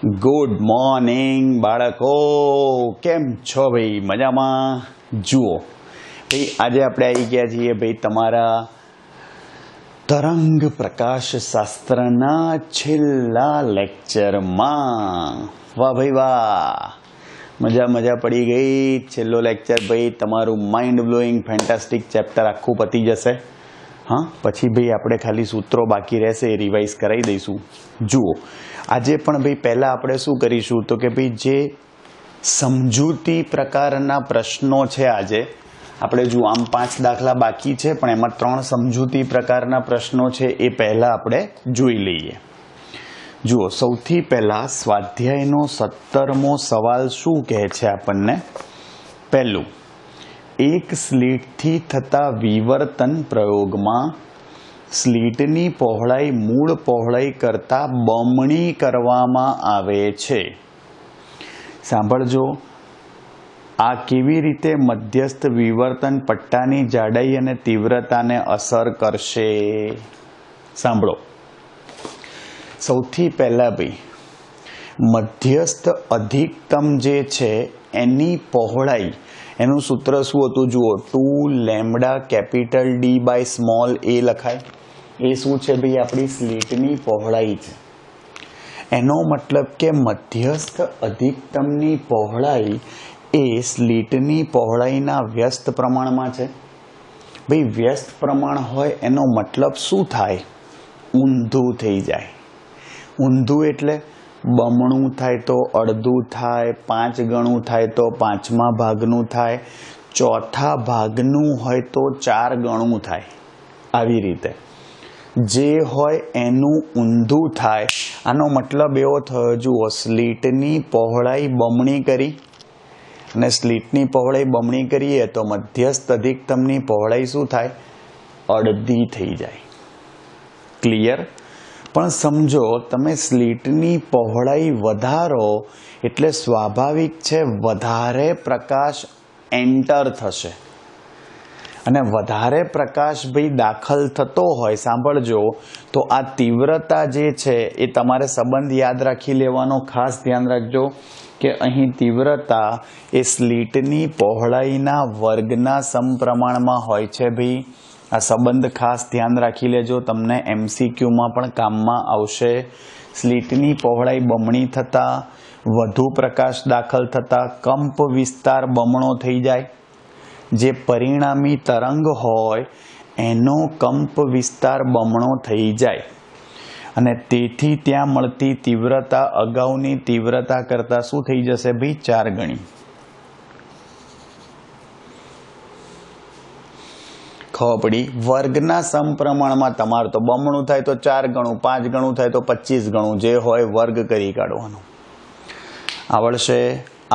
Good morning બાળકો, કેમ છો ભાઈ? મજામાં? જુઓ ભાઈ, આજે આપણે આવી ગયા છીએ ભાઈ તમારા તરંગ પ્રકાશ શાસ્ત્રના છેલ્લા લેક્ચરમાં. વાહ ભાઈ વાહ, મજા પડી ગઈ. છેલ્લો લેક્ચર ભાઈ તમારું માઇન્ડ બ્લોઈંગ ફેન્ટાસ્ટિક ચેપ્ટર આખું પતી જશે. હા, પછી ભાઈ આપણે ખાલી સૂત્રો બાકી રહેશે એ રિવાઇઝ કરાવી દઈશું. જુઓ, આજે પણ ભાઈ પહેલાં આપણે શું કરીશું તો કે ભાઈ જે સમજૂતી પ્રકારના પ્રશ્નો છે આજે આપણે જુઓ, આમ 5 દાખલા બાકી છે પણ એમાં 3 સમજૂતી પ્રકારના પ્રશ્નો છે એ પહેલાં આપણે જોઈ લઈએ. જુઓ, સૌથી પહેલાં સ્વાધ્યાયનો 17મો સવાલ શું કહે છે આપણને? પહેલું, એક સ્લીટથી થતા વિવર્તન પ્રયોગમાં સ્લીટની પહોળાઈ મૂળ પહોળાઈ કરતાં બમણી કરવામાં આવે છે. સાંભળજો, આ કેવી રીતે મધ્યસ્થ વિવર્તન પટ્ટાની જાડાઈ અને તીવ્રતાને અસર કરશે? સાંભળો. સૌથી પહેલાં ભાઈ મધ્યસ્થ અધિકતમ જે છે એની પહોળાઈ, એનું સૂત્ર શું હતું? જુઓ, 2 lambda capital D by small a લખાય. એ શું છે ભાઈ? આપણી સ્લીટની પહોળાઈ છે. એનો મતલબ કે મધ્યસ્થ અધિકતમની પહોળાઈ એ સ્લીટની પહોળાઈના વ્યસ્ત પ્રમાણમાં છે. ભાઈ વ્યસ્ત પ્રમાણ હોય એનો મતલબ શું થાય? ઊંધું થઈ જાય. ઊંધું એટલે બમણું થાય તો અડધું થાય, 5 ગણું થાય તો 5મા ભાગનું થાય, ચોથા ભાગનું હોય તો 4 ગણું થાય. આવી રીતે જે હોય એનું ઊંધું થાય. આનો મતલબ એવો થયો, જુઓ, સ્લીટની પહોળાઈ બમણી કરી અને સ્લીટની પહોળાઈ બમણી કરીએ તો મધ્યસ્થ અધિકતમની પહોળાઈ શું થાય? અડધી થઈ જાય. ક્લિયર? પણ સમજો, તમે સ્લીટની પહોળાઈ વધારો એટલે સ્વાભાવિક છે વધારે પ્રકાશ એન્ટર થશે. અને વધારે પ્રકાશ ભાઈ દાખલ થતો હોય, સાંભળજો, તો આ તીવ્રતા જે છે એ તમારે સંબંધ યાદ રાખી લેવાનો. ખાસ ધ્યાન રાખજો કે અહીં તીવ્રતા એ સ્લીટની પહોળાઈના વર્ગના સમપ્રમાણમાં હોય છે. ભાઈ આ સંબંધ ખાસ ધ્યાન રાખી લેજો, તમને MCQમાં પણ કામમાં આવશે. સ્લીટની પહોળાઈ બમણી થતાં વધુ પ્રકાશ દાખલ થતાં કંપ વિસ્તાર બમણો થઈ જાય. જે પરિણામી તરંગ હોય એનો કંપ વિસ્તાર બમણો થઈ જાય અને તેથી ત્યાં મળતી તીવ્રતા અગાઉની તીવ્રતા કરતાં શું થઈ જશે ભાઈ? 4 ગણી. ખબર પડી? વર્ગના સમપ્રમાણમાં તમારે તો બમણું થાય તો 4 ગણું, 5 ગણું થાય તો 25 ગણું, જે હોય વર્ગ કરી કાઢવાનો. આવડશે?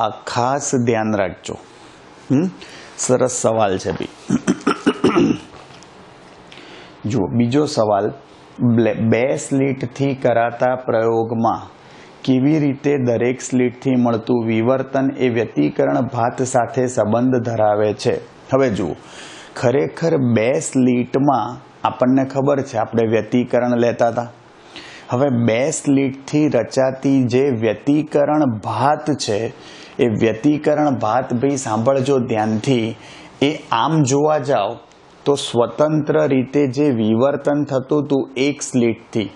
આ ખાસ ધ્યાન રાખજો. સરસ સવાલ છે ભાઈ. જુઓ, બીજો સવાલ, 2 સ્લીટથી કરાતા પ્રયોગમાં કેવી રીતે દરેક સ્લીટથી મળતું વિવર્તન એ વ્યતિકરણ ભાત સાથે સંબંધ ધરાવે છે? હવે જુઓ, ખરેખર 2 સ્લીટમાં આપણને ખબર છે આપણે વ્યતિકરણ લેતા હતા. હવે 2 સ્લીટથી રચાતી જે વ્યતિકરણ ભાત છે એ વ્યતિકરણ ભાત ભાઈ સાંભળજો ધ્યાનથી, એ આમ જોવા જાઓ તો સ્વતંત્ર રીતે જે વિવર્તન થતું હતું એક સ્લીટથી,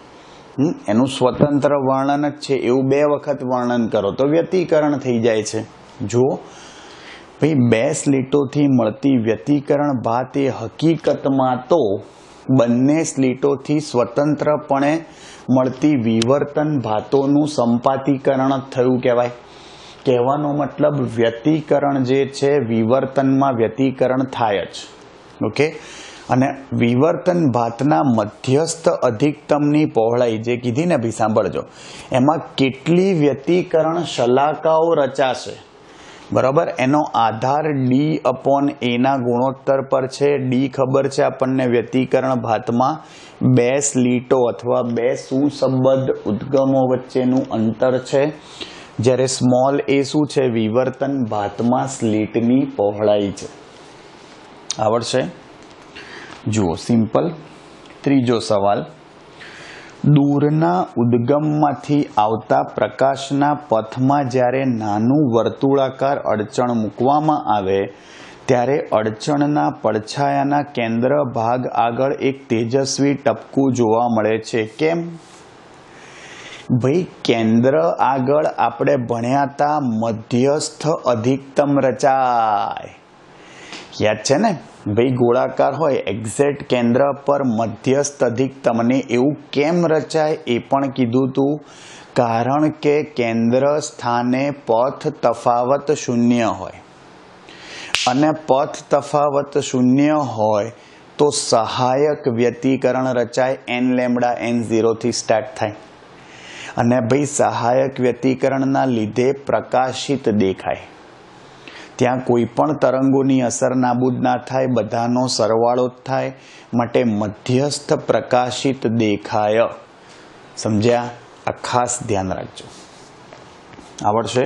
એનું સ્વતંત્ર વર્ણન જ છે એવું 2 વખત વર્ણન કરો તો વ્યતિકરણ થઈ જાય છે. જુઓ ભાઈ, 2 સ્લીટોથી મળતી વ્યતિકરણ ભાત એ હકીકતમાં તો બંને સ્લીટોથી સ્વતંત્રપણે મળતી વિવર્તન ભાતોનું સંપાતીકરણ થયું કહેવાય. કહેવાનો મતલબ વ્યતિકરણ જે છે વિવર્તનમાં વ્યતિકરણ થાય જ. ઓકે? અને વિવર્તન ભાતના મધ્યસ્થ અધિકતમની પહોળાઈ જે કીધી ને ભાઈ, સાંભળજો, એમાં કેટલી વ્યતિકરણ શલાકાઓ રચાશે, બરાબર? એનો આધાર D/A ના ગુણોત્તર પર છે. D ખબર છે આપણને વ્યતિકરણ ભાતમાં 2 સ્લીટો અથવા 2 સુસંબદ્ધ ઉદ્ગમો વચ્ચેનું અંતર છે. જ્યારે સ્મોલ a શું છે? વિવર્તન ભાતમાં સ્લીટની પહોળાઈ છે. આવડશે? જુઓ, સિમ્પલ. ત્રીજો સવાલ, દૂરના ઉદ્ગમમાંથી આવતા પ્રકાશના પથમાં જ્યારે નાનું વર્તુળાકાર અડચણ મૂકવામાં આવે ત્યારે અડચણના પડછાયાના કેન્દ્ર ભાગ આગળ એક તેજસ્વી ટપકું જોવા મળે છે. કેમ? ભાઈ, કેન્દ્ર આગળ આપણે ભણ્યા હતા મધ્યસ્થ અધિકતમ રચાય. યાદ છે ને? ભાઈ, ગોળાકાર હોય એક્ઝેક્ટ કેન્દ્ર પર મધ્યસ્થ અધિકતમ, ને એવું કેમ રચાય એ પણ કીધું તું. કારણ કે કેન્દ્ર સ્થાને પથ તફાવત શૂન્ય હોય, અને પથ તફાવત શૂન્ય હોય તો સહાયક વ્યતિકરણ રચાય. n લેમ્ડા n0 થી સ્ટાર્ટ થાય, અને ભાઈ સહાયક વ્યતિકરણના લીધે પ્રકાશિત દેખાય. ત્યાં કોઈ પણ તરંગોની અસર નાબૂદ ના થાય, બધાનો સરવાળો જ થાય, માટે મધ્યસ્થ પ્રકાશિત દેખાય. સમજ્યા? આ ખાસ ધ્યાન રાખજો. આવડશે?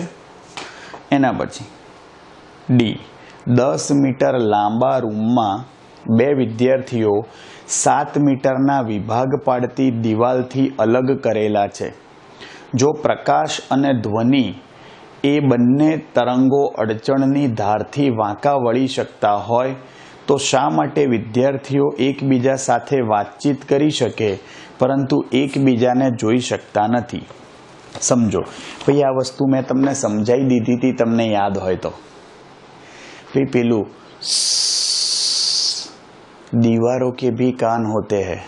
એના પછી ડી. 10 મીટર લાંબા રૂમમાં 2 વિદ્યાર્થીઓ 7 મીટરના વિભાગ પાડતી દિવાલથી અલગ કરેલા છે. જો પ્રકાશ અને ધ્વનિ એ બંને તરંગો અડચણની ધારથી વાંકા વળી શકતા હોય તો શા માટે વિદ્યાર્થીઓ એકબીજા સાથે વાતચીત કરી શકે પરંતુ એકબીજાને જોઈ શકતા નથી? સમજો ભાઈ, આ વસ્તુ મેં તમને સમજાવી દીધી હતી, તમને યાદ હોય તો. ભાઈ પેલું દીવારો કે ભી કાન હોતે હૈ,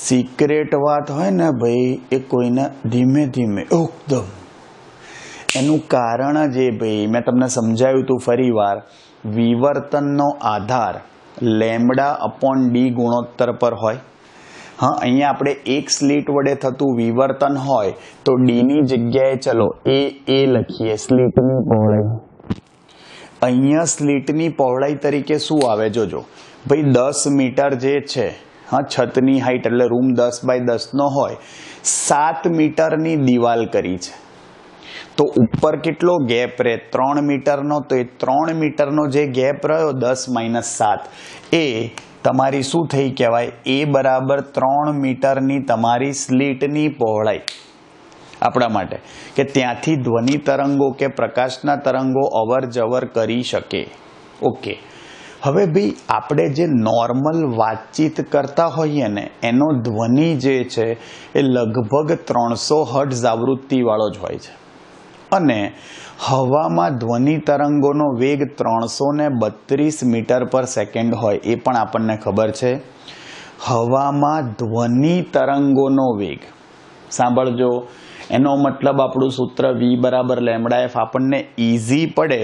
સિક્રેટ વાત હોય ને ભાઈ, એ કોઈને ધીમે ધીમે એકદમ, એનું કારણ જ એ ભાઈ મેં તમને સમજાવ્યું હતું ફરી વાર, વિવર્તનનો આધાર લેમ્ડા અપોન ડી ગુણોત્તર પર હોય. હા, અહીંયા આપણે એક સ્લીટ વડે થતું વિવર્તન હોય તો ડીની જગ્યાએ ચલો એ લખીએ, સ્લીટની પહોળાઈ. અહીંયા સ્લીટની પહોળાઈ તરીકે શું આવે જોજો ભાઈ, 10 મીટર જે છે, હા, છતની હાઈટ એટલે રૂમ 10 બાય 10 નો હોય, 7 મીટરની દિવાલ કરી છે તો ઉપર કેટલો ગેપ રહે? 3 મીટરનો. તો એ 3 મીટરનો જે ગેપ રહ્યો 10 - 7 એ તમારી શું થઈ કહેવાય? એ બરાબર 3 મીટરની તમારી સ્લીટની પહોળાઈ. આપણા માટે કે ત્યાંથી ધ્વનિ તરંગો કે પ્રકાશના તરંગો અવર જવર કરી શકે. ઓકે, હવે ભાઈ આપણે જે નોર્મલ વાતચીત કરતા હોઈએ ને એનો ધ્વનિ જે છે એ લગભગ 300 હર્ટ્ઝ આવૃત્તિવાળો જ હોય છે, અને હવામાં ધ્વનિ તરંગોનો વેગ 332 મીટર પર સેકન્ડ હોય, એ પણ આપણને ખબર છે. હવામાં ધ્વનિ તરંગોનો વેગ સાંભળજો, એનો મતલબ આપણું સૂત્ર V બરાબર લેમ્ડા F આપણને ઇઝી પડે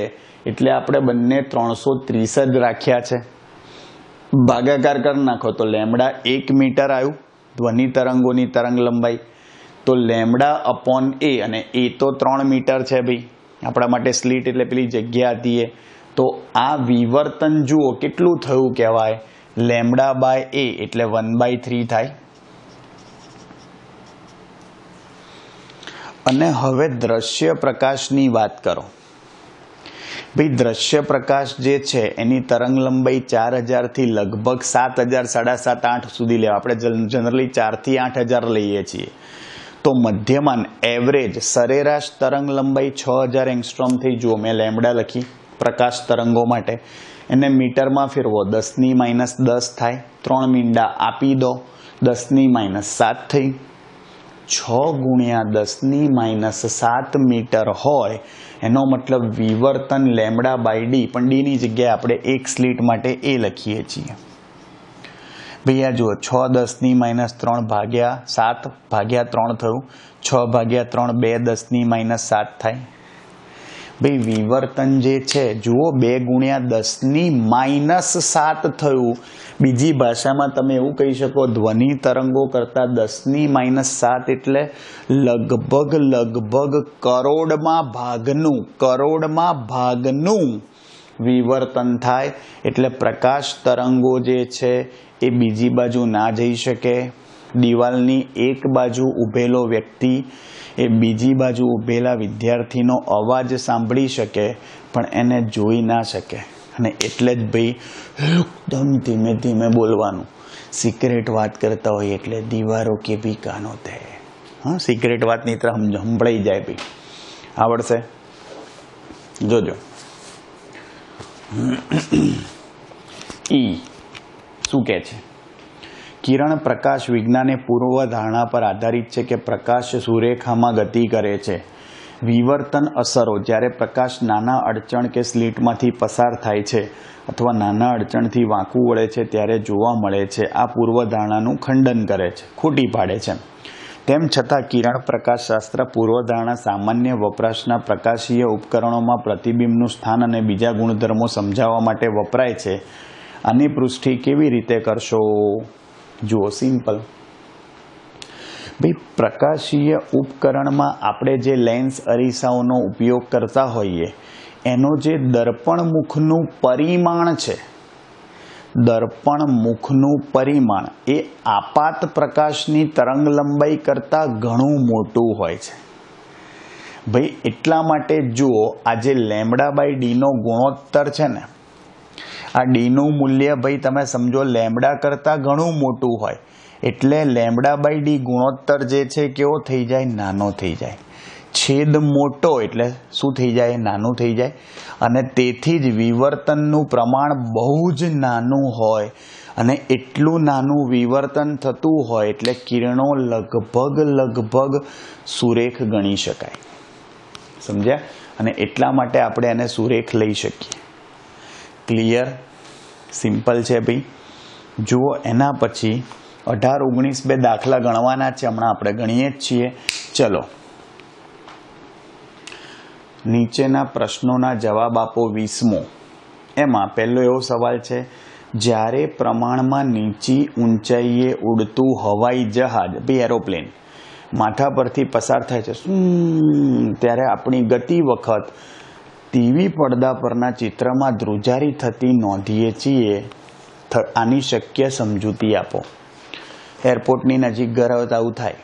એટલે આપણે બંને 330 જ રાખ્યા છે. ભાગાકાર કરી નાખો તો લેમ્ડા 1 મીટર આવ્યું ધ્વનિ તરંગોની તરંગ લંબાઈ, તો લેમ્ડા અપોન એ, અને એ તો 3 મીટર છે ભાઈ આપણા માટે, સ્લીટ એટલે પેલી જગ્યા હતી એ. તો આ વિવર્તન જુઓ કેટલું થયું કહેવાય? લેમ્ડા બાય એ એટલે 1/3 થાય. અને હવે દ્રશ્ય પ્રકાશની વાત કરો ભાઈ. દ્રશ્ય પ્રકાશ જે છે એની તરંગ લંબાઈ 4000 થી લગભગ 7000, 7,500, 8 સુધી લેવા. આપણે જનરલી 4 થી 8000 લઈએ છીએ. તો મધ્યમાન એવરેજ સરેરાશ તરંગ લંબાઈ 6000 એંગસ્ટ્રોમ થઈ. જુઓ મેં લેમ્ડા લખી પ્રકાશ તરંગો માટે, એને મીટરમાં ફેરવો 10 - 10 થાય. 3 મીંડા આપી દો, 10 - 7 થઈ. 6 × 10 - 7 મીટર હોય, એનો મતલબ વિવર્તન લેમ્ડા બાય ડી, પણ ડીની જગ્યાએ આપણે એક સ્લીટ માટે એ લખીએ છીએ. ભાઈ આ જુઓ 6 10 - 3 ભાગ્યા 7 ભાગ્યા 3 થયું. 6 ભાગ્યા 3 2 10 - 7 થાય. ભાઈ વિવર્તન જે છે જુઓ 2 × 10 - 7 થયું. બીજી ભાષામાં તમે એવું કહી શકો, ધ્વનિ તરંગો કરતા 10 - 7 એટલે લગભગ કરોડમાં ભાગનું વિવર્તન થાય. એટલે પ્રકાશ તરંગો જે છે એ બીજી બાજુ ના જઈ શકે. દિવાલની એક બાજુ ઊભેલો વ્યક્તિ એ બીજી બાજુ ઊભેલા વિદ્યાર્થીનો અવાજ સાંભળી શકે પણ એને જોઈ ના શકે. અને એટલે જ ભાઈ એકદમ ધીમે ધીમે બોલવાનું, સિક્રેટ વાત કરતા હોય એટલે દીવારો કે ભી કાન હોતે હૈ. હા, સિક્રેટ વાતની તરફ સંભળાઈ જાય ભાઈ. આવડશે? જોજો. ઈ શું કહે છે? કિરણ પ્રકાશ વિજ્ઞાન એ પૂર્વધારણા પર આધારિત છે કે પ્રકાશ સુરેખામાં ગતિ કરે છે. વિવર્તન અસરો જ્યારે પ્રકાશ નાના અડચણ કે સ્લિટમાંથી પસાર થાય છે અથવા નાના અડચણથી વાંકું વળે છે ત્યારે જોવા મળે છે. આ પૂર્વધારણાનું ખંડન કરે છે, ખોટી પાડે છે. તેમ છતાં કિરણ પ્રકાશશાસ્ત્ર પૂર્વધારણા સામાન્ય વપરાશના પ્રકાશીય ઉપકરણોમાં પ્રતિબિંબનું સ્થાન અને બીજા ગુણધર્મો સમજાવવા માટે વપરાય છે. આની પુષ્ટિ કેવી રીતે કરશો? જુઓ, સિમ્પલ ભાઈ. પ્રકાશીય ઉપકરણમાં આપણે જે લેન્સ અરીસાઓનો ઉપયોગ કરતા હોઈએ એનો જે દર્પણ મુખનું પરિમાણ છે, દર્પણ મુખનું પરિમાણ એ આપાત પ્રકાશની તરંગ લંબાઈ કરતાં ઘણું મોટું હોય છે ભાઈ. એટલા માટે જુઓ, આ જે λ/d ગુણોત્તર છે ને, આ ડીનું મૂલ્ય ભાઈ તમે સમજો લેમ્બડા કરતાં ઘણું મોટું હોય એટલે λ/d ગુણોત્તર જે છે કેવો થઈ જાય? નાનો થઈ જાય. છેદ મોટો એટલે શું થઈ જાય? નાનું થઈ જાય. અને તેથી જ વિવર્તનનું પ્રમાણ બહુ જ નાનું હોય અને એટલું નાનું વિવર્તન થતું હોય એટલે કિરણો લગભગ સુરેખ ગણી શકાય. સમજ્યા? અને એટલા માટે આપણે એને સુરેખ લઈ શકીએ. ક્લિયર? સિમ્પલ છે ભાઈ. જુઓ, એના પછી 18, 19 બે દાખલા ગણવાના છે. હમણાં આપણે ગણીએ જ છીએ. ચલો, નીચેના પ્રશ્નોના જવાબ આપો. 20મો. એમાં પહેલો એવો સવાલ છે, જ્યારે પ્રમાણમાં નીચી ઊંચાઈએ ઉડતું હવાઈ જહાજ, ભાઈ એરોપ્લેન, માથા પરથી પસાર થાય છે ત્યારે આપણી ગતિ વખત ટીવી પડદા પરના ચિત્રમાં ધ્રુજારી થતી નોંધીએ છીએ. આની શક્ય સમજૂતી આપો. એરપોર્ટની નજીક ઘર આવે તો આવું થાય.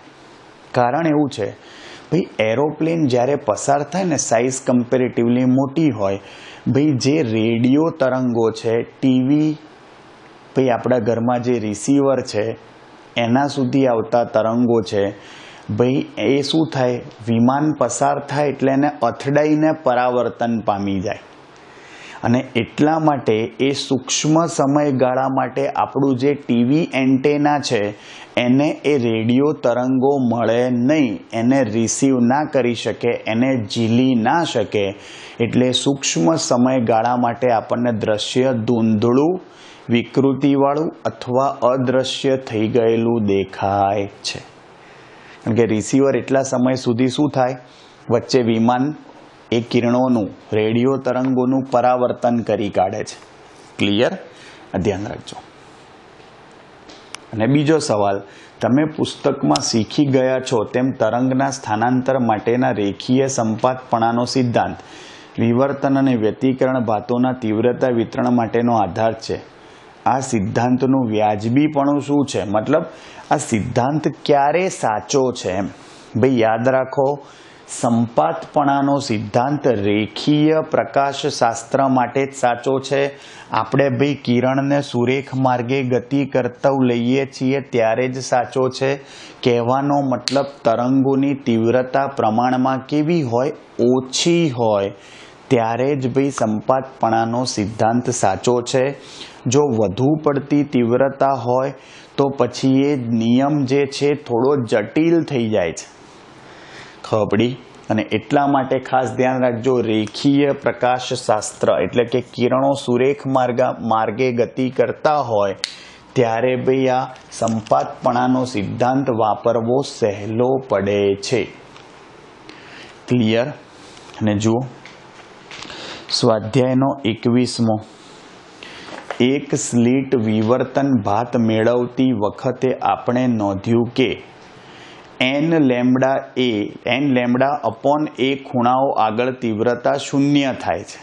કારણ એવું છે ભાઈ, એરોપ્લેન જ્યારે પસાર થાય ને, સાઇઝ કમ્પેરેટિવલી મોટી હોય ભાઈ. જે રેડિયો તરંગો છે, ટીવી ભાઈ આપણા ઘરમાં જે રિસીવર છે એના સુધી આવતા તરંગો છે ભાઈ, એ શું થાય? વિમાન પસાર થાય એટલે એને અથડાઈને પરાવર્તન પામી જાય. અને એટલા માટે એ સૂક્ષ્મ સમયગાળા માટે આપણું જે ટીવી એન્ટેના છે એને એ રેડિયો તરંગો મળે નહીં, એને રિસીવ ના કરી શકે, એને ઝીલી ના શકે. એટલે સૂક્ષ્મ સમયગાળા માટે આપણને દ્રશ્ય ધૂંધળું, વિકૃતિવાળું અથવા અદૃશ્ય થઈ ગયેલું દેખાય છે. કારણ કે રિસીવર એટલા સમય સુધી શું થાય? વચ્ચે વિમાન એ કિરણોનું, રેડિયો તરંગોનું પરાવર્તન કરી કાઢે છે. ક્લિયર? આ ધ્યાન રાખજો. અને બીજો સવાલ, તમે પુસ્તકમાં શીખી ગયા છો તેમ તરંગના સ્થાનાંતર માટેના રેખીય સંપાતપણાનો સિદ્ધાંત વિવર્તન અને વ્યતિકરણ ભાતોના તીવ્રતા વિતરણ માટેનો આધાર છે. આ સિદ્ધાંતનું વ્યાજબીપણું શું છે? મતલબ આ સિદ્ધાંત ક્યારે સાચો છે એમ ભાઈ. યાદ રાખો, સંપાતપણાનો સિદ્ધાંત રેખીય પ્રકાશશાસ્ત્ર માટે જ સાચો છે. આપણે ભાઈ કિરણને સુરેખ માર્ગે ગતિ કરતા લઈએ છીએ ત્યારે જ સાચો છે. કહેવાનો મતલબ તરંગોની તીવ્રતા પ્રમાણમાં કેવી હોય? ઓછી હોય. ત્યારે જ ભાઈ સંપાતપણાનો સિદ્ધાંત સાચો છે. જો વધુ પડતી તીવ્રતા હોય તો પછી એ નિયમ જે છે થોડો જટિલ થઈ જાય છે. ખબડી? અને એટલા માટે ખાસ ધ્યાન રાખજો, રેખીય પ્રકાશશાસ્ત્ર એટલે કે કિરણો સુરેખ માર્ગે ગતિ કરતા હોય ત્યારે ભાઈ આ સંપાતપણાનો સિદ્ધાંત વાપરવો સહેલો પડે છે. ક્લિયર? અને જુઓ, સ્વાધ્યાયનો 21મો. એક સ્લિટ વિવર્તન ભાત મેળવતી વખતે આપણે નોંધ્યું કે n લેમ્બડા a ખૂણાઓ આગળ તીવ્રતા 0 થાય છે.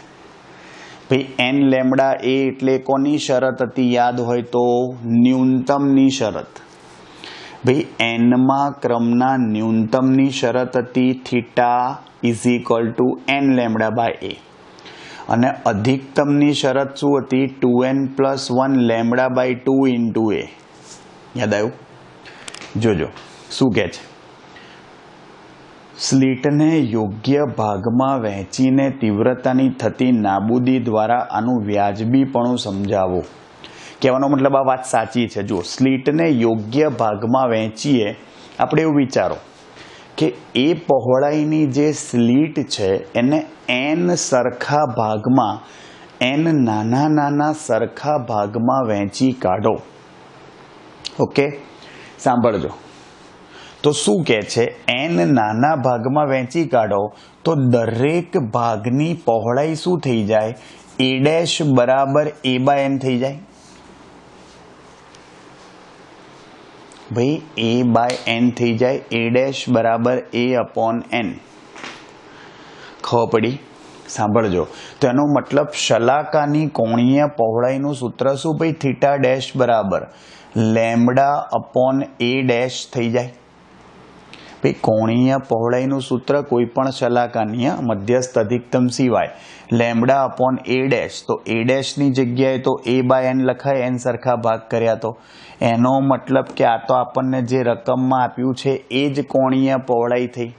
ભાઈ n લેમ્બડા a એટલે કોની શરત હતી? યાદ હોય તો ન્યૂનતમની શરત. ભાઈ nમા ક્રમના ન્યૂનતમની શરત હતી થીટા n λ/a. અને અધિકતમની શરત શું હતી? 2n + 1 λ/2 × a. યાદ આવ્યું? જોજો શું કહે છે, સ્લીટને યોગ્ય ભાગમાં વહેંચીને તીવ્રતાની થતી નાબૂદી દ્વારા આનું વ્યાજબીપણું સમજાવો. કહેવાનો મતલબ આ વાત સાચી છે. જુઓ, સ્લીટને યોગ્ય ભાગમાં વહેંચીએ, આપણે એવું વિચારો કે એ પહોળાઈની જે સ્લીટ છે એને n સરખા ભાગમાં, n નાના નાના સરખા ભાગમાં વહેંચી કાઢો. ઓકે, સાંભળજો. તો શું કહે છે, n નાના ભાગમાં વહેંચી કાઢો તો દરેક ભાગની પહોળાઈ શું થઈ જાય? a' બરાબર a/n થઈ જાય. ભાઈ a/n થઈ જાય, a' બરાબર a/n. ખબર પડી? સાંભળજો. તો એનો મતલબ શલાકાની કોણીય પહોળાઈનું સૂત્ર શું ભાઈ? θ' બરાબર λ/a' થઈ જાય. ભાઈ કોણીય પહોળાઈનું સૂત્ર કોઈ પણ શલાકાની મધ્યસ્થ અધિકતમ સિવાય λ/a'. તો a' ની જગ્યાએ તો a/n લખાય, n સરખા ભાગ કર્યા તો. એનો મતલબ કે આ તો આપણને જે રકમમાં આપ્યું છે એ જ કોણીય પહોળાઈ થઈ.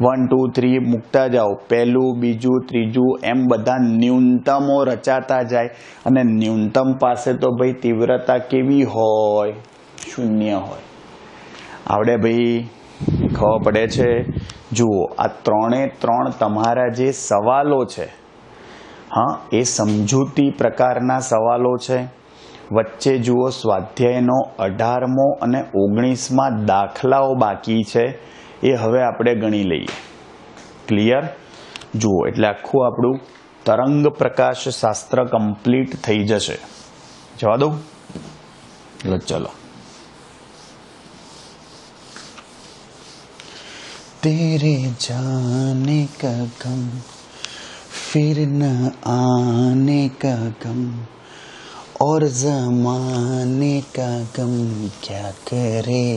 1 2 3 મૂકતા જાઓ, પહેલું બીજું ત્રીજું એમ બધા ન્યૂનતમો રચાતા જાય અને ન્યૂનતમ પાસે તો ભાઈ તીવ્રતા કેવી હોય? શૂન્ય હોય. આવડે ભાઈ? ખબર પડે છે? જુઓ, આ 3 તમારા જે સવાલો છે, હા, એ સમજૂતી પ્રકારના સવાલો છે. વચ્ચે જુઓ સ્વાધ્યાયનો 18મો અને 19માં દાખલાઓ બાકી છે, એ હવે આપણે ગણી લઈએ. ક્લિયર? જુઓ, એટલે આખું આપણું તરંગ પ્રકાશ શાસ્ત્ર કમ્પ્લીટ થઈ જશે. જવા દઉં? ચલો. तेरे जाने का गम फिर न आने का गम और ज़माने का गम क्या करे,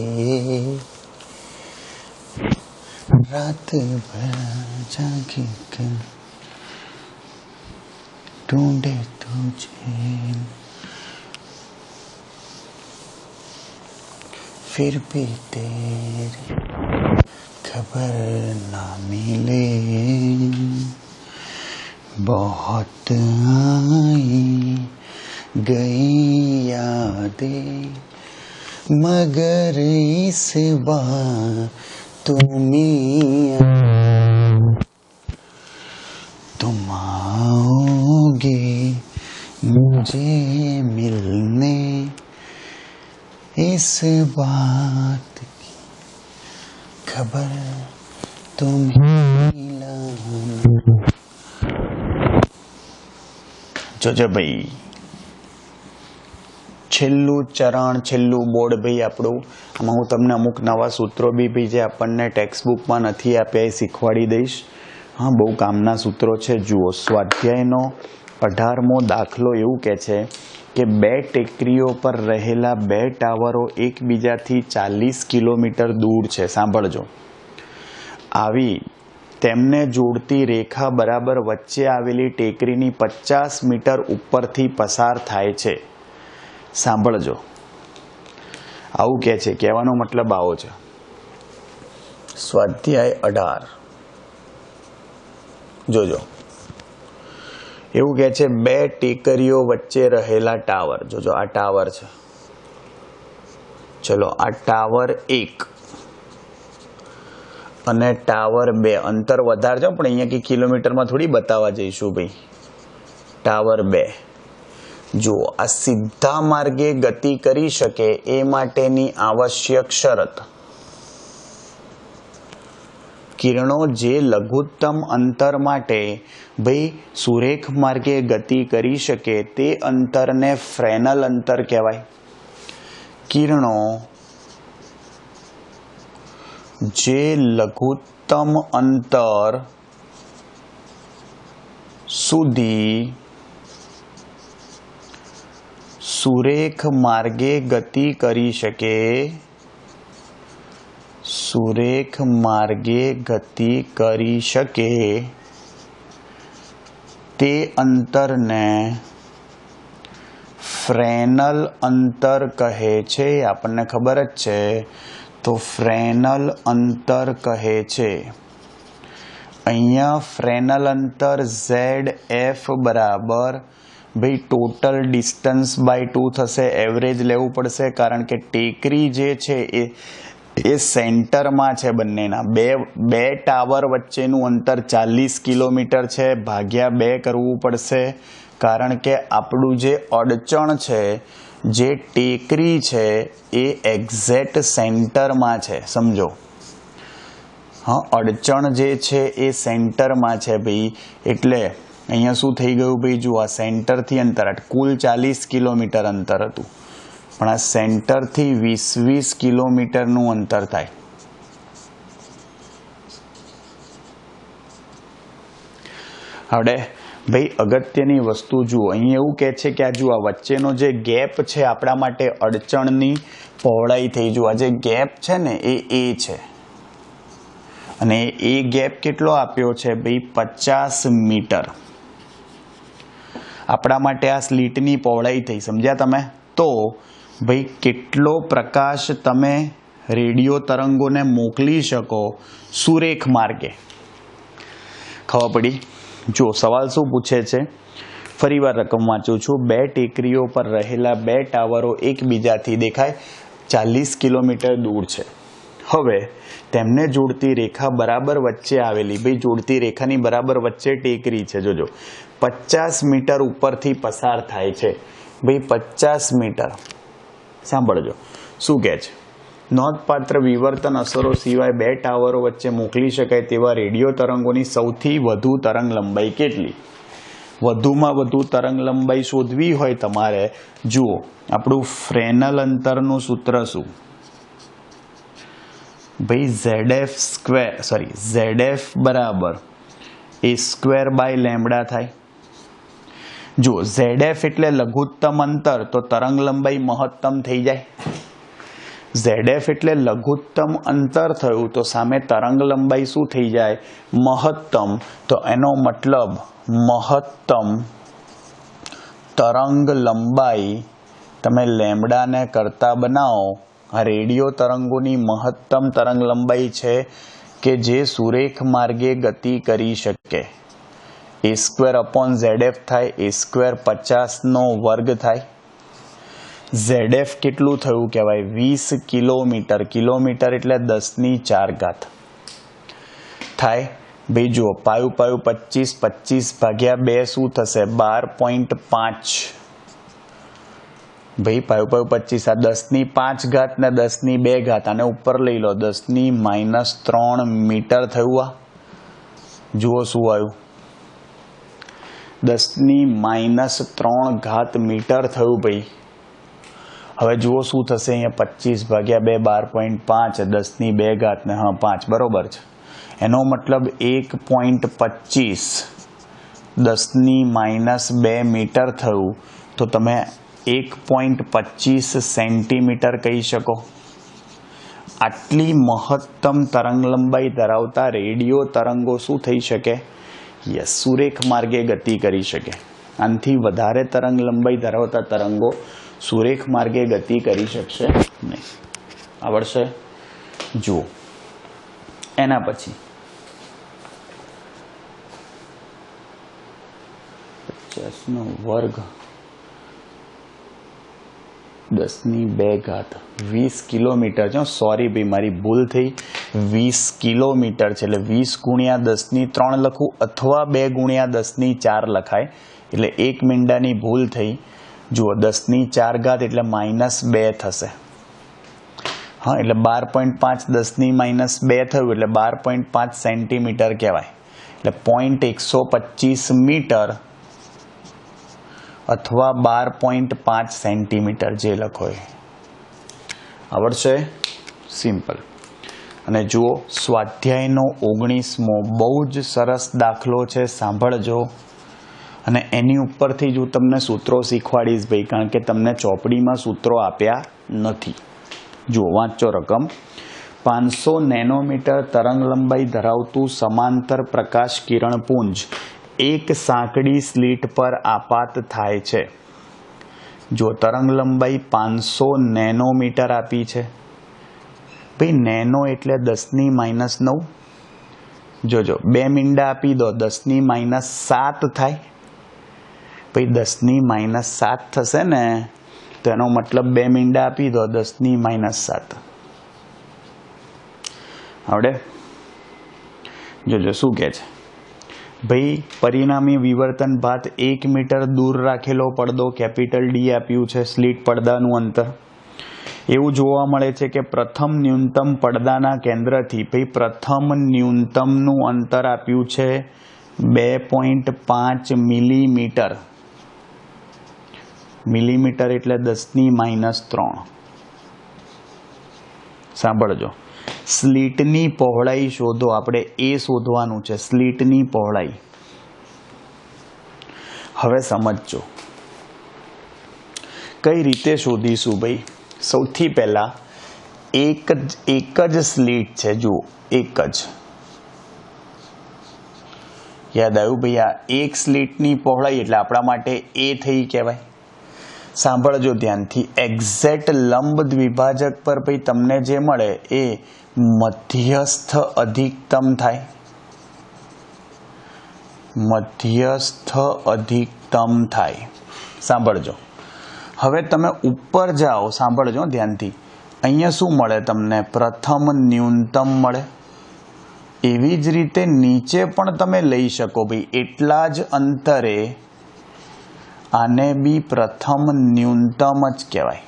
रात भर जागे कर ढूंढे तुझे फिर भी तेरी खबर ना मिले, बहुत आई गई यादें मगर इस बार तुम आओगे मुझे मिलने, इस बात की खबर तुम्हें लाना. જોજો ભાઈ, છેલ્લું ચરણ, છેલ્લું બોર્ડ ભાઈ આપણું. આમાં હું તમને અમુક નવા સૂત્રો બી ભાઈ જે આપણને ટેક્સ્ટ બુકમાં નથી આપ્યા એ શીખવાડી દઈશ. હા, બહુ કામના સૂત્રો છે. જુઓ, સ્વાધ્યાયનો 18મો દાખલો એવું કહે છે કે 2 ટેકરીઓ પર રહેલા 2 ટાવરો એકબીજાથી 40 કિલોમીટર દૂર છે. સાંભળજો. આવી તેમને જોડતી રેખા બરાબર વચ્ચે આવેલી ટેકરીની 50 મીટર ઉપરથી પસાર થાય છે. સાંભળજો, આવું કહે છે. કહેવાનો મતલબ આવો છે. સ્વાધ્યાય 18 જોજો, એવું કહે છે 2 ટેકરીઓ વચ્ચે રહેલા ટાવર. જોજો, આ ટાવર છે. ચલો, આ ટાવર 1 અને ટાવર 2 અંતર વધારજો, પણ અહીંયા કે કિલોમીટરમાં થોડી બતાવવા જઈશું ભાઈ. ટાવર 2 જુઓ, આ સીધા માર્ગે ગતિ કરી શકે એ માટેની આવશ્યક શરત. કિરણો જે લઘુત્તમ અંતર માટે ભાઈ સુરેખ માર્ગે ગતિ કરી શકે તે અંતરને ફ્રેનલ અંતર કહેવાય. કિરણો જે લઘુત્તમ અંતર સુધી સુરેખ માર્ગે ગતિ કરી શકે, સુરેખ માર્ગે ગતિ કરી શકે તે અંતરને ફ્રેનલ અંતર કહે છે, આપણને ખબર જ છે. તો ફ્રેનલ અંતર કહે છે. અહીંયા ફ્રેનલ અંતર ZF બરાબર ભાઈ ટોટલ ડિસ્ટન્સ બાય 2 થશે. એવરેજ લેવું પડશે કારણ કે ટેકરી જે છે એ સેન્ટરમાં છે બંનેના. બે ટાવર વચ્ચેનું અંતર 40 કિલોમીટર છે, ભાગ્યા 2 કરવું પડશે કારણ કે આપણું જે અડચણ છે, જે ટેકરી છે એ એક્ઝેક્ટ સેન્ટરમાં છે. સમજો, હા, અડચણ જે છે એ સેન્ટરમાં છે ભાઈ. એટલે અહીંયા શું થઈ ગયું ભાઈ, જુઓ, આ સેન્ટરથી અંતર કુલ 40 કિલોમીટર અંતર હતું, પણ આ સેન્ટરથી 20 કિલોમીટરનું અંતર થાય. હવે ભાઈ અગત્યની વસ્તુ જુઓ, અહીં એવું કહે છે કે આ જુઓ, આ વચ્ચેનો જે ગેપ છે આપણા માટે અડચણની પહોળાઈ થઈ. જુઓ, આ જે ગેપ છે ને એ છે, અને એ ગેપ કેટલો આપ્યો છે ભાઈ, 50 મીટર. આપણા માટે આ સ્લીટની પહોળાઈ થઈ. સમજ્યા તમે? તો ભાઈ કેટલો પ્રકાશ તમે રેડિયો તરંગોને મોકલી શકો સુરેખ માર્ગે, ખબર પડી? જો સવાલ શું પૂછે છે, ફરીવાર રકમ વાંચું છું. 2 ટેકરીઓ પર રહેલા 2 ટાવરો એકબીજાથી દેખાય 40 કિલોમીટર દૂર છે. હવે તેમને જોડતી રેખા બરાબર વચ્ચે આવેલી, ભાઈ જોડતી રેખાની બરાબર વચ્ચે ટેકરી છે. જોજો, 50 મીટર ઉપરથી પસાર થાય છે. ભાઈ 50 મીટર. સાંભળજો શું કહે છે. નોંધપાત્ર વિવર્તન અસરો સિવાય 2 ટાવરો વચ્ચે મોકલી શકાય તેવા રેડિયો તરંગોની સૌથી વધુ તરંગ લંબાઈ કેટલી? વધુમાં વધુ તરંગ લંબાઈ શોધવી હોય તમારે, જુઓ આપણું ફ્રેનલ અંતરનું સૂત્ર શું ભાઈ, ZF બરાબર a² / થાય. જો ZF એટલે લઘુત્તમ અંતર, તો તરંગ લંબાઈ મહત્તમ થઈ જાય. ZF એટલે લઘુત્તમ અંતર થયું, તો સામે તરંગ લંબાઈ શું થઈ જાય? મહત્તમ. તો એનો મતલબ મહત્તમ તરંગ લંબાઈ તમે લેમ્ડાને કરતા બનાવો. આ રેડિયો તરંગોની મહત્તમ તરંગ લંબાઈ છે કે જે સુરેખ માર્ગે ગતિ કરી શકે. a²/ZF થાય, a² 50નો વર્ગ થાય. ZF કેટલું થયું કહેવાય? 20 કિલોમીટર. કિલોમીટર એટલે 10⁴ થાય. ભાઈ જુઓ, પાયું 25, 25 ભાગ્યા 2 શું થશે? 12.5. ભાઈ પાયું 25, આ 10⁵ ને 10⁵, આને ઉપર લઈ લો, 10⁻³ મીટર થયું. આ જુઓ શું આવ્યું, 10⁻³ મીટર થયું ભાઈ. હવે જુઓ શું થશે, અહીંયા 25 ભાગ્યા 2 12.5, 10⁵ ને 5 બરોબર છે. એનો મતલબ 1.25 10⁻² મીટર થયું. તો તમે 1.25 સેન્ટીમીટર કહી શકો. આટલી મહત્તમ તરંગ લંબાઈ ધરાવતા રેડિયો તરંગો શું થઈ શકે? યસ, સુરેખ માર્ગે ગતિ કરી શકે. આનાથી વધારે તરંગ લંબાઈ ધરાવતા તરંગો સુરેખ માર્ગે ગતિ કરી શકશે નહીં. આવડશે? જુઓ, એના પછી 50નો વર્ગ 10⁵ 20 કિલોમીટર છે. સોરી ભાઈ, મારી ભૂલ થઈ. 20 કિલોમીટર છે એટલે 20 × 10⁻³ લખું, અથવા 2 × 10⁴ લખાય. એટલે 1 મીંડાની ભૂલ થઈ. જુઓ, 10⁴ એટલે -2 થશે. હા, એટલે 12.5 10⁻² થયું એટલે 12.5 સેન્ટીમીટર કહેવાય. એટલે 0.125 મીટર અથવા 12.5 સેન્ટીમીટર, જે લખો એ આવડશે. સિમ્પલ. અને જુઓ, સ્વાધ્યાયનો 19મો બહુ જ સરસ દાખલો છે, સાંભળજો. અને એની ઉપરથી જ હું તમને સૂત્રો શીખવાડીશ ભાઈ, કારણ કે તમને ચોપડીમાં સૂત્રો આપ્યા નથી. જુઓ, વાંચો રકમ. 500 નેનોમીટર તરંગ લંબાઈ ધરાવતું સમાંતર પ્રકાશ કિરણપુંજ એક સાંકડી સ્લીટ પર આપાત થાય છે. જો તરંગ લંબાઈ 500 નેનોમીટર આપી છે. ભાઈ નેનો એટલે 10⁻⁹. જોજો 2 મીંડા આપી દો 10⁻⁷ થાય. ભાઈ 10⁻⁷ થશે ને, તો એનો મતલબ 2 મીંડા આપી દો 10⁻⁷. આવડે? જોજો શું કહે છે. ભાઈ પરિણામી વિવર્તન ભાત 1 મીટર દૂર રાખેલો પડદો કેપિટલ ડી આપ્યું છે, સ્લીટ પડદાનું અંતર. એવું જોવા મળે છે કે પ્રથમ ન્યૂનતમ પડદાના કેન્દ્રથી ભાઈ પ્રથમ ન્યૂનતમનું અંતર આપ્યું છે 2.5 મિલીમીટર. મિલીમીટર એટલે 10⁻�3. સાંભળજો, સ્લીટની પહોળાઈ શોધો. આપણે એ શોધવાનું છે, સ્લીટની પહોળાઈ. હવે સમજજો કઈ રીતે શોધીશું. ભાઈ સૌથી પહેલા એક જ સ્લીટ છે. જુઓ, એક જ. યાદ આવ્યું ભાઈ? આ એક સ્લીટની પહોળાઈ એટલે આપણા માટે એ થઈ કહેવાય. સાંભળજો ધ્યાનથી. એક્ઝેક્ટ લંબ દ્વિભાજક પર ભાઈ તમને જે મળે એ મધ્યસ્થ અધિકતમ થાય. મધ્યસ્થ અધિકતમ થાય. સાંભળજો. હવે તમે ઉપર જાઓ, સાંભળજો ધ્યાનથી. અહીંયા શું મળે તમને? પ્રથમ ન્યૂનતમ મળે. એવી જ રીતે નીચે પણ તમે લઈ શકો ભાઈ. એટલા જ અંતરે આને બી પ્રથમ ન્યૂનતમ જ કહેવાય.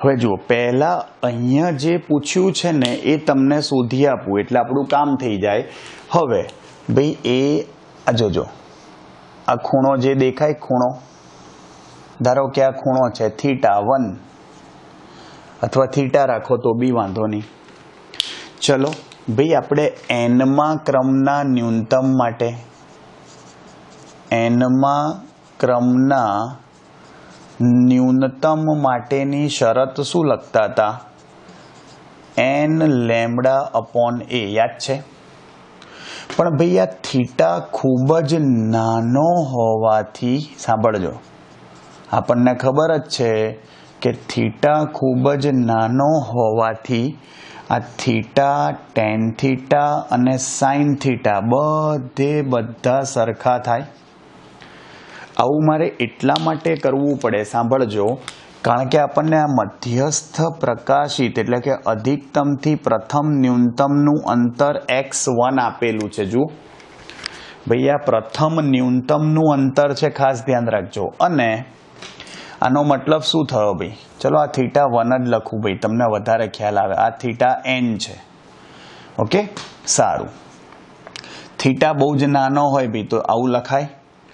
હવે જુઓ, પહેલા અહીંયા જે પૂછ્યું છે ને એ તમને શોધી આપવું એટલે આપણું કામ થઈ જાય. હવે ભાઈ એ જોજો, આ ખૂણો જે દેખાય, ખૂણો ધારો કે આ ખૂણો છે θ1 અથવા θ રાખો તો બી વાંધો નહીં. ચલો ભાઈ આપણે nમા ક્રમના ન્યૂનતમ માટે ન્યૂનતમ માટેની શરત શું લખતા હતા? n⁴ યાદ છે? પણ ભાઈ આ થીટા ખૂબ જ નાનો હોવાથી, સાંભળજો, આપણને ખબર જ છે કે થીટા ખૂબ જ નાનો હોવાથી આ થીટા, ટેન થીટા અને સાઇન થીટા બધા સરખા થાય. આવું મારે એટલા માટે કરવું પડે, સાંભળજો, કારણ કે આપણને આ મધ્યસ્થ પ્રકાશિત એટલે કે અધિકતમથી પ્રથમ ન્યૂનતમનું અંતર x1 આપેલું છે. જુઓ ભાઈ આ પ્રથમ ન્યૂનતમનું અંતર છે, ખાસ ધ્યાન રાખજો. અને આનો મતલબ શું થયો ભાઈ? ચલો આ θ1 જ લખું ભાઈ, તમને વધારે ખ્યાલ આવે. આ θn છે. ઓકે, સારું. થીટા બહુ જ નાનો હોય ભાઈ તો આવું લખાય.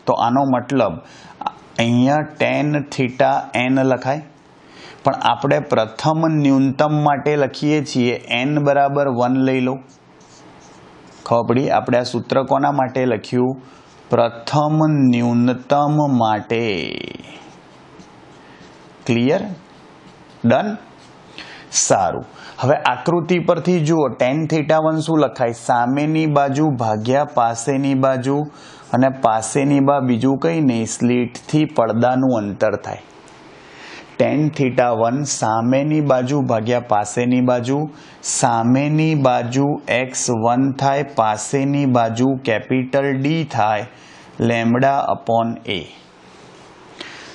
તો આનો મતલબ અહીંયા tan θn લખાય. પણ આપણે પ્રથમ ન્યૂનતમ માટે લખીએ છીએ n બરાબર 1 લઈ લો. ખબર પડી? આપણે આ સૂત્ર કોના માટે લખ્યું? પ્રથમ ન્યૂનતમ માટે. ક્લિયર? ડન? સારું. હવે આકૃતિ પરથી જુઓ, tan θ1 શું લખાય? સામેની બાજુ ભાગ્યા પાસેની બાજુ, અને પાસેની બીજું કંઈ નહીં, સ્લીટથી પડદાનું અંતર થાય. tan θ1 સામેની બાજુ ભાગ્યા પાસેની બાજુ, સામેની બાજુ x1 થાય, પાસેની બાજુ કેપિટલ D થાય, λ/a.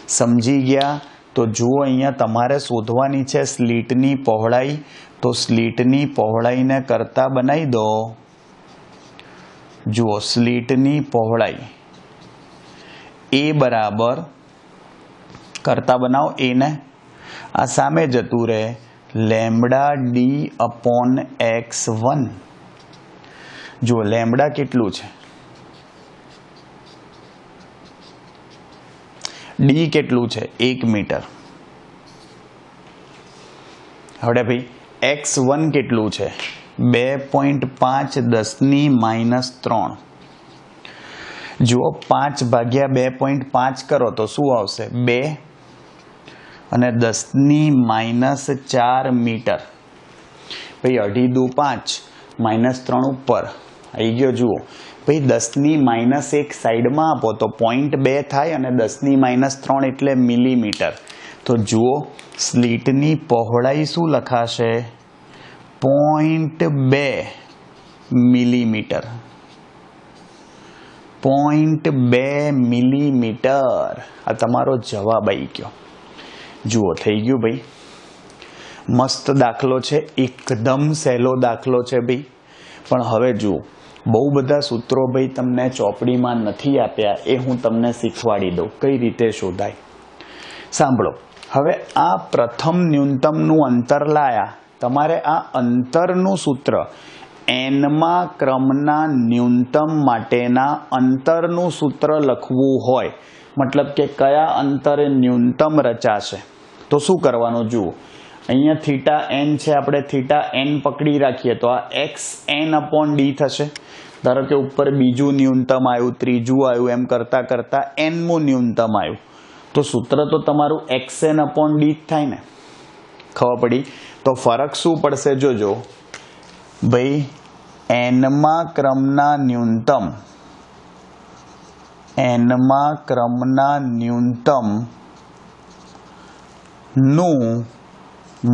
સમજી ગયા? તો જુઓ, અહીંયા તમારે શોધવાની છે સ્લીટની પહોળાઈ. તો સ્લીટની પહોળાઈને કરતા બનાવી દો. જુઓ, સ્લીટની પહોળાઈ a બરાબર કરતા બનાવો. a ને આ સામે જતું રહે λ/d/x1. જુઓ લેમ્બડા કેટલું છે? d કેટલું છે? 1 મીટર. હવે ભાઈ x1 કેટલું છે? 2.5 10⁻⁻3. જુઓ 5 ભાગ્યા 2.5 કરો તો શું આવશે? 2 અને 10⁻⁴ મીટર. ભાઈ 2.5 -3 ઉપર આવી ગયો. જુઓ भाई 10⁻1 साइड में आपो तो 0.2 थाय अने 10⁻3 एटले मिलीमीटर। तो जुओ स्लीटनी पहोळाई शुं लखाशे 0.2 मिलीमीटर। 0.2 मिलीमीटर आ तमारो जवाब आई गयो। जुओ थई गयुं भाई, मस्त दाखलो छे, एकदम सहेलो दाखलो छे भाई। पण हवे जुओ बहु बधा सूत्रों भाई तमने चोपड़ी में नहीं आप्या, ए हूँ तमने शीखवाड़ी दऊं कई रीते शोधाय। सांभळो, हवे आ प्रथम न्यूनतमनुं अंतर लाया, तमारे आ अंतरनुं सूत्र एनमा क्रमना न्यूनतम माटेना अंतरनुं सूत्र लखवुं होय, मतलब के कया अंतरे न्यूनतम रचाशे, तो शुं करवानुं जुओ। अहींया थीटा एन छे, आपणे थीटा एन पकड़ी राखीए तो आ एक्स एन अपॉन डी थशे। धारो के उपर बीजू न्यूनतम आव्युं, त्रीजू आव्युं, एम करता करता एनमू न्यूनतम आव्युं, तो सूत्र तो तमारुं एक्स एन अपॉन डी ज थाय ने। खबर पड़ी? तो फरक शुं पड़शे जोजो भाई, एनमा क्रमना न्यूनतम, एनमा क्रमना न्यूनतम नु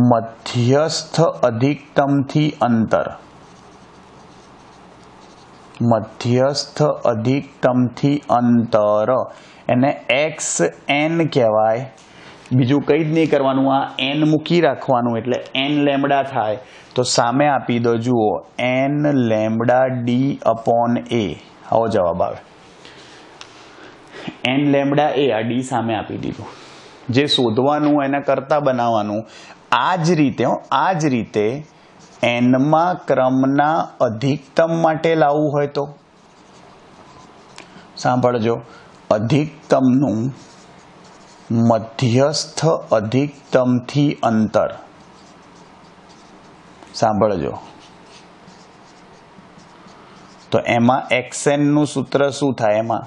मध्यस्थ अधिकतम थी अंतर, मध्यस्थ अधिकतम थी अंतर एने एक्स एन कहेवाय। बीजू कई ज नहीं करवानुं, आ एन मूकी राखवानुं एटले एन लेमडा थाय। तो सामे आपी दो, जुओ एन लेमडा डी अपॉन ए, आवो जवाब आवे। N lambda A uh D सामे आपी दीधुं। जे शोधवानुं एने करता बनाववानुं। आज रीते एनमा क्रमना अधिकतम माटे लावવું હોય तो सांभळजो, अधिकतमनुं मध्यस्थ अधिकतम थी अंतर। सांभळजो, तो एमां एक्सएन नुं सूत्र शुं थाय? एमां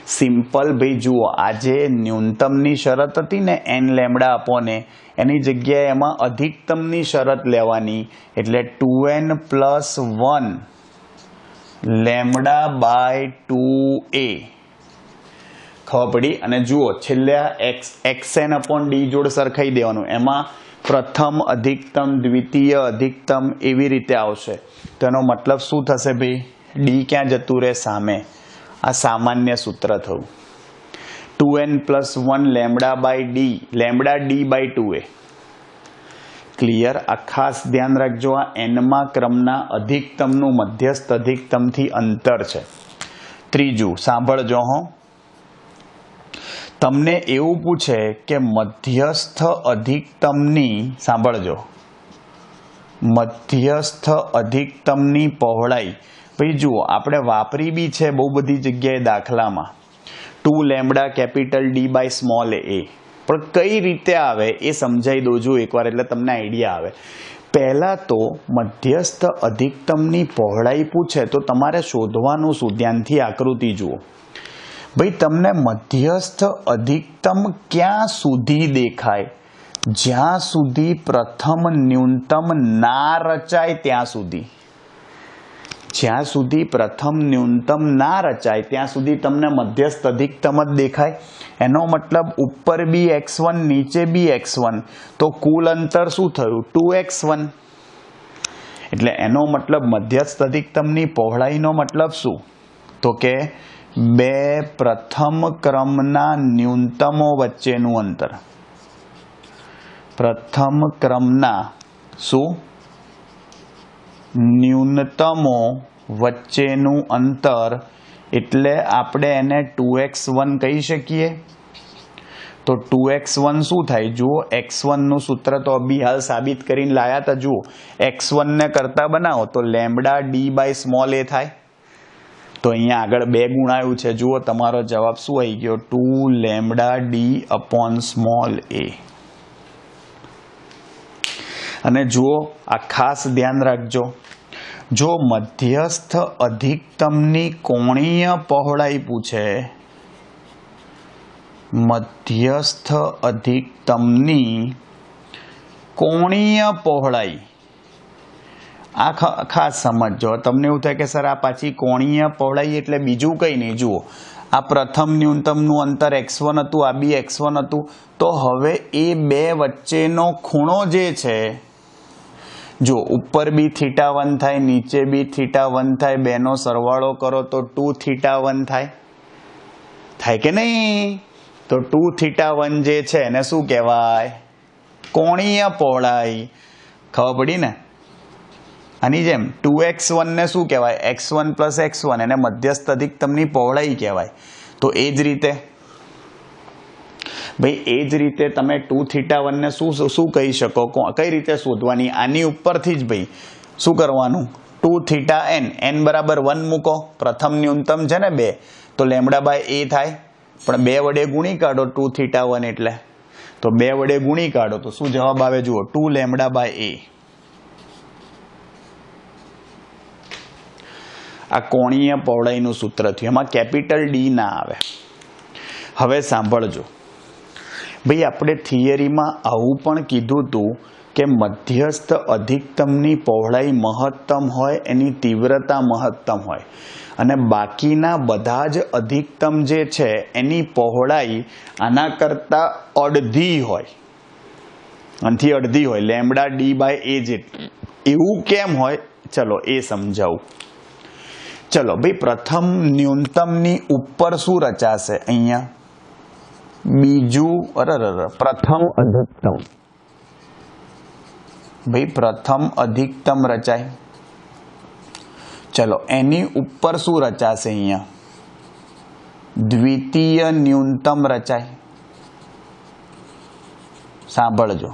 सिंपल भाई जुओ, आजे न्यूनतमनी शरत हती ने एन लेमडा अपॉन ए, एनी जग्याए एमां अधिकतमनी शरत लेवानी, एटले 2n + 1 लेमडा बाय 2a। खबर पड़ी? अने जुओ छेल्ले एक्सएन अपॉन डी जोड़ सरखाई देवानुं, एमां प्रथम अधिकतम, द्वितीय अधिकतम एवी रीते आवशे। तो एनो मतलब शुं थशे भाई, डी क्यां जतुं रहे? सामे। आ सामान्य सूत्र थयुं 2n + 1 lambda by D, lambda D by 2a। Clear? आ खास ध्यान राखजो, आ एनमा क्रमना अधिकतमनुं मध्यस्थ अधिकतम थी अंतर छे। त्रीजू सांभळजो हो, तमने एवुं पूछे के मध्यस्थ अधिकतमनी, सांभळजो, मध्यस्थ अधिकतमनी पहोळाई। भाई जुओ, आपणे वापरी बी छे बहु बधी जग्याए दाखलामां 2 lambda capital D by small a, पण कई रीते आवे ए समजाई दो जो एकवार, एटले तमने आइडिया आवे। पहला तो मध्यस्थ अधिकतमनी पहोळाई पूछे तो तमारे शोधवानुं शुं? ध्यानथी आकृति जुओ भाई, तमने मध्यस्थ अधिकतम क्यां सुधी देखाय? ज्यां सुधी प्रथम न्यूनतम ना रचाय त्यां सुधी। ज्यां सुधी प्रथम न्यूनतम ना रचाय त्यां सुधी तमने मध्यस्थ अधिकतम ज देखाय। एनो मतलब ऊपर बी x1 नीचे बी x1, तो कुल अंतर शुं थयुं? 2x1। एटले एनो मतलब मध्यस्थ अधिकतमनी पहोळाईनो मतलब शुं? तो के बे प्रथम क्रमना न्यूनतमो वच्चेनुं अंतर। प्रथम क्रमना शुं? न्यूनतमो वच्चेनुं अंतर, एटले आपणे एने 2x1 कही शकीए। तो 2x1 शुं थाय? जुओ x1 नुं सूत्र तो अभी हाल साबित करीने लाया था। जुओ x1 ने करता बनावो तो लेमडा डी बाय स्मॉल ए थाय। तो अहींया आगळ 2 गुणाव्युं छे। जुओ तमारो जवाब शुं आई गयो? 2 लेमडा डी अपॉन स्मॉल ए। अने जुओ आ खास ध्यान राखजो, जो मध्यस्थ अधिकतमनी कोणीय पहोळाई पूछे, मध्यस्थ अधिकतमनी कोणीय पहोळाई, આ ખાસ સમજો. તમને એવું થાય કે સર આ પાછી કોણીય પહોળાઈ એટલે બીજું કંઈ નહીં. જુઓ, આ પ્રથમ ન્યૂનતમનું અંતર x1 હતું, આ બી x1 હતું. તો હવે એ બે વચ્ચેનો ખૂણો જે છે, જો ઉપર બી θ1 થાય, નીચે બી θ1 થાય, બેનો સરવાળો કરો તો 2θ1 થાય કે નહીં? તો 2θ1 જે છે એને શું કહેવાય? કોણીય પહોળાઈ. ખબર પડી ને? આની જેમ 2x1 ને શું કહેવાય? x1 + x1, એને મધ્યસ્થ અધિકતમની પહોળાઈ કહેવાય. તો એ જ રીતે ભાઈ, એ જ રીતે તમે 2θ1 ને શું કહી શકો? કઈ રીતે શોધવાની? આની ઉપરથી જ ભાઈ શું કરવાનું? 2θn, n બરાબર 1 મૂકો. પ્રથમ ન્યૂનતમ છે ને 2, તો λ/a થાય. પણ 2 વડે ગુણી કાઢો 2θ1 એટલે. તો 2 વડે ગુણી કાઢો તો શું જવાબ આવે? જુઓ, 2λ/a. આ કોણીય પહોળાઈનું સૂત્ર થયું. એમાં કેપિટલ ડી ના આવે. હવે સાંભળજો ભાઈ, આપણે થિયરીમાં આવું પણ કીધું હતું કે મધ્યસ્થ અધિકતમની પહોળાઈ મહત્તમ હોય, એની તીવ્રતા મહત્તમ હોય, અને બાકીના બધા જ અધિકતમ જે છે એની પહોળાઈ આના કરતાં અડધી હોય, આનાથી અડધી હોય, λd/a જેટલી. એવું કેમ હોય? ચલો એ સમજાવું. ચલો ભાઈ, પ્રથમ ન્યૂનતમની ઉપર શું રચાશે? અહીંયા બીજું પ્રથમ અધિકતમ. ભાઈ પ્રથમ અધિકતમ રચાય. ચલો એની ઉપર શું રચાશે? અહીંયા દ્વિતીય ન્યૂનતમ રચાય. સાંભળજો,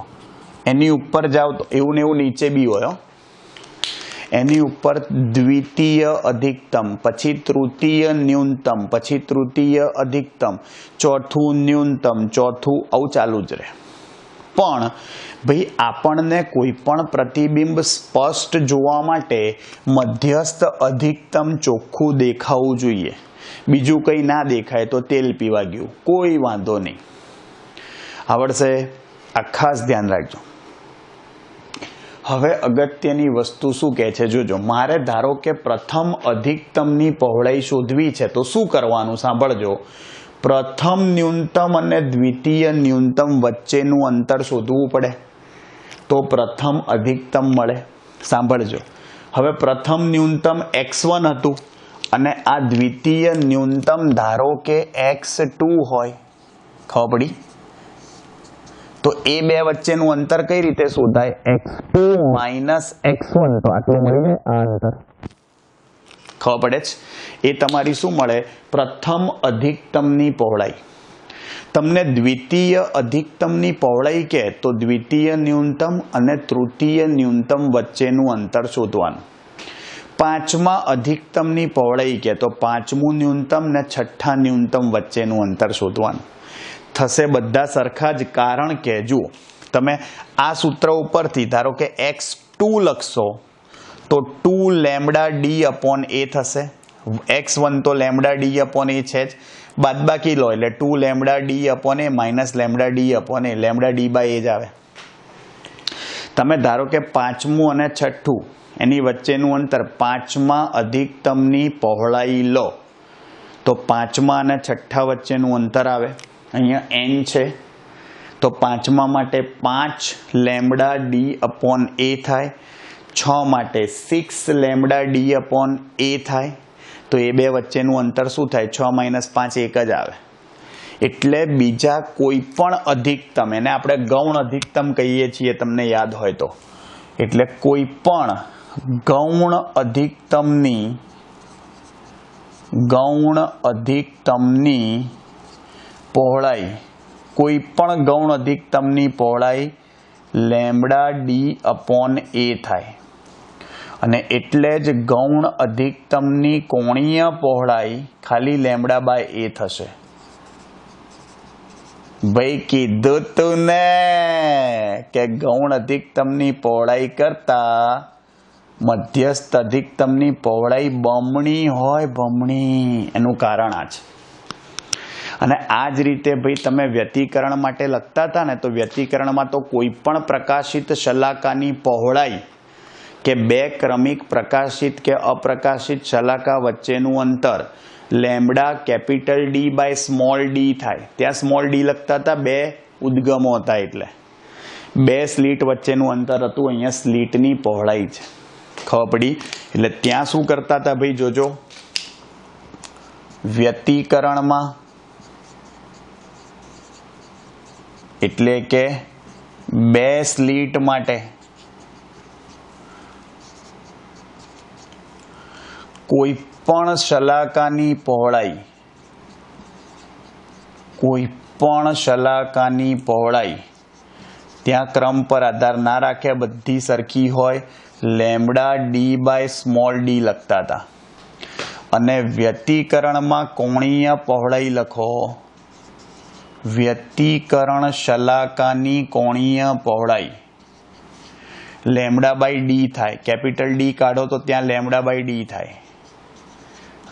એની ઉપર જાઓ તો એવું ને એવું નીચે બી હોય. એની ઉપર દ્વિતીય અધિકતમ, પછી તૃતીય ન્યૂનતમ, પછી તૃતીય અધિકતમ, ચોથું ન્યૂનતમ, ચોથું, આવું ચાલુ જ રહે. પણ ભાઈ આપણને કોઈ પણ પ્રતિબિંબ સ્પષ્ટ જોવા માટે મધ્યસ્થ અધિકતમ ચોખ્ખું દેખાવું જોઈએ. બીજું કંઈ ના દેખાય તો તેલ પીવા ગયું, કોઈ વાંધો નહીં. આવડશે? આ ખાસ ધ્યાન રાખજો. હવે અગત્યની વસ્તુ શું કહે છે? જોજો, મારે ધારો કે પ્રથમ અધિકતમની પહોળાઈ શોધવી છે તો શું કરવાનું? સાંભળજો. પ્રથમ ન્યૂનતમ અને દ્વિતીય ન્યૂનતમ વચ્ચેનું અંતર શોધવું પડે તો પ્રથમ અધિકતમ મળે. સાંભળજો, હવે પ્રથમ ન્યૂનતમ x1 હતું અને આ દ્વિતીય ન્યૂનતમ ધારો કે x2 હોય. ખબર પડી? તો એ બે વચ્ચેનું અંતર કઈ રીતે શોધાય? x2 - x1. તો આટલું મળીને આ અંતર. ખબર પડે છે? એ તમારી શું મળે? પ્રથમ અધિકતમની પહોળાઈ. તમને દ્વિતીય અધિકતમની પહોળાઈ કે તો દ્વિતીય ન્યૂનતમ અને તૃતીય ન્યૂનતમ વચ્ચેનું અંતર શોધવાનું. પાંચમા અધિકતમની પહોળાઈ કે તો પાંચમું ન્યૂનતમ ને છઠ્ઠા ન્યૂનતમ વચ્ચેનું અંતર શોધવાનું. થશે બધા સરખા જ, કારણ કે જુઓ, તમે આ સૂત્ર ઉપરથી ધારો કે x2 લખશો તો 2λd/a થશે. x1 તો λd/a છે જ, બાદબાકી લો એટલે 2λd/a - λd/a જ આવે. તમે ધારો કે પાંચમું અને છઠ્ઠું એની વચ્ચેનું અંતર પાંચમા અધિકતમની પહોળાઈ લો તો પાંચમા અને છઠ્ઠા વચ્ચેનું અંતર આવે. અહીંયા n છે તો પાંચમા માટે 5λd/a થાય, 6 માટે 6λd/a થાય. તો એ બે વચ્ચેનું અંતર શું થાય? 6 - 5 1 જ આવે. એટલે બીજા કોઈ પણ અધિકતમ, એને આપણે ગૌણ અધિકતમ કહીએ છીએ, તમને યાદ હોય તો. એટલે કોઈ પણ ગૌણ અધિકતમની પહોળાઈ, કોઈ પણ ગૌણ અધિકતમની પહોળાઈ λd/a થાય. અને એટલે જ ગૌણ અધિકતમની કોણીય પહોળાઈ ખાલી λ/a થશે. ભાઈ કીધું તું ને કે ગૌણ અધિકતમની પહોળાઈ કરતા મધ્યસ્થ અધિકતમની પહોળાઈ બમણી હોય, બમણી. એનું કારણ આ છે. અને આ જ રીતે ભાઈ તમે વ્યતિકરણ માટે લખતા હતા ને, તો વ્યતિકરણમાં તો કોઈ પણ પ્રકાશિત શલાકાની પહોળાઈ કે બે ક્રમિક પ્રકાશિત કે અપ્રકાશિત શલાકા વચ્ચેનું અંતર lambda capital D by small D થાય. ત્યાં સ્મોલ ડી લખતા હતા, બે ઉદ્ગમો હતા એટલે બે સ્લીટ વચ્ચેનું અંતર હતું. અહીંયા સ્લીટની પહોળાઈ છે, ખબર પડી? એટલે ત્યાં શું કરતા હતા ભાઈ, જોજો, વ્યતિકરણમાં એટલે કે બે સ્લીટ માટે કોઈ પણ શલાકાની પહોળાઈ ત્યાં ક્રમ પર આધાર ના રાખ્યા, બધી સરખી હોય, lambda D by small D લખતા હતા. અને વ્યતિકરણમાં કોણીય પહોળાઈ લખો, વ્યતિકરણ શલાકાની કોણીય પહોળાઈ લેમ્બડા બાય ડી થાય. કેપિટલ ડી કાઢો તો ત્યાં લેમ્બડા બાય ડી થાય.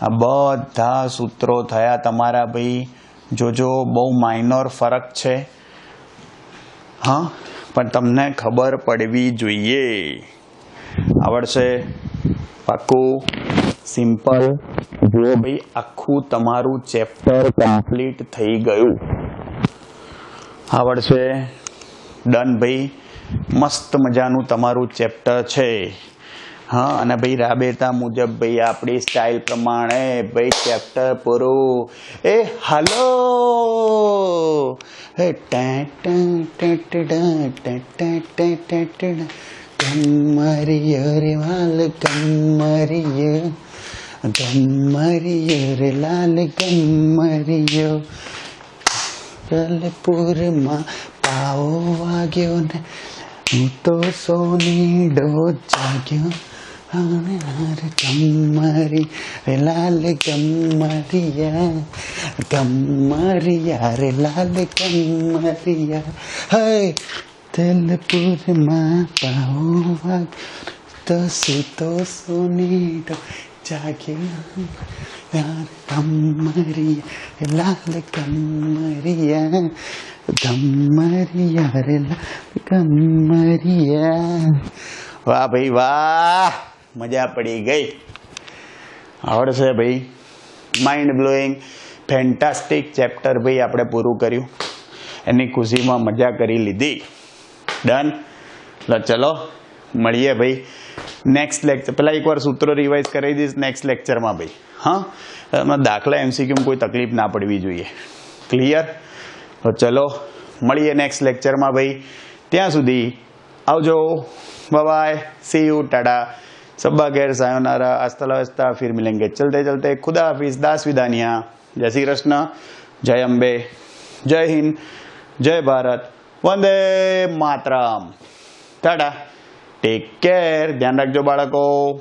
આ બધા સૂત્રો થયા તમારા ભાઈ. જોજો, બહુ માઇનોર ફરક છે, હા, પણ તમને ખબર પડવી જોઈએ. આવડશે પાક્કું? સિમ્પલ. જો ભાઈ, આખું તમારું ચેપ્ટર કમ્પ્લીટ થઈ ગયું. આવડશે? ડન ભાઈ. મસ્ત મજાનું તમારું ચેપ્ટર છે. હા, અને ભાઈ રાબેતા મુજબ ભાઈ આપણી સ્ટાઇલ પ્રમાણે ભાઈ ચેપ્ટર પૂરું. એ હાલો, હે કમરિયો રે વાલ કમરિયો, કમરિયો રે લાલ કમરિયો, જલપુરમાં પાવો વાગ્યો ને હું તો સોનીડો જાગ્યો. કમરી રે લાલ કમરિયા, કમરિયા રે લાલ કમરિયા, હે જલપુરમાં પાવો વાગ્યો તો સીતો સોનીડો જાગ્યો. કમરિયા લાલ કમરિયા, કમરિયા રે લાલ કમરિયા. વાહ ભાઈ વાહ, મજા પડી ગઈ. આવડશે ભાઈ? માઇન્ડ બ્લોઈંગ, ફેન્ટાસ્ટિક ચેપ્ટર ભાઈ આપણે પૂરું કર્યું. એની ખુશીમાં મજા કરી લીધી. ડન. ચલો મળીએ ભાઈ નેક્સ્ટ લેક્ચર. પહેલાં એકવાર સૂત્રો રિવાઇઝ કરી દઈશ નેક્સ્ટ લેક્ચરમાં ભાઈ. હા, એમાં દાખલા MCQમાં કોઈ તકલીફ ના પડવી જોઈએ. ક્લિયર? તો ચલો મળીએ નેક્સ્ટ લેક્ચરમાં ભાઈ. ત્યાં સુધી આવજો. बाय, सी यू, टाटा, सब्बा खैर, सायोनारा, हस्ता ला वस्ता, फिर मिलेंगे चलते चलते. खुदा हाफिज, दास विदानिया, जय श्री कृष्ण, जय अम्बे, जय हिंद, जय भारत, वंदे मातरम. टाटा, टेक केयर, ध्यान रखजो बाळको.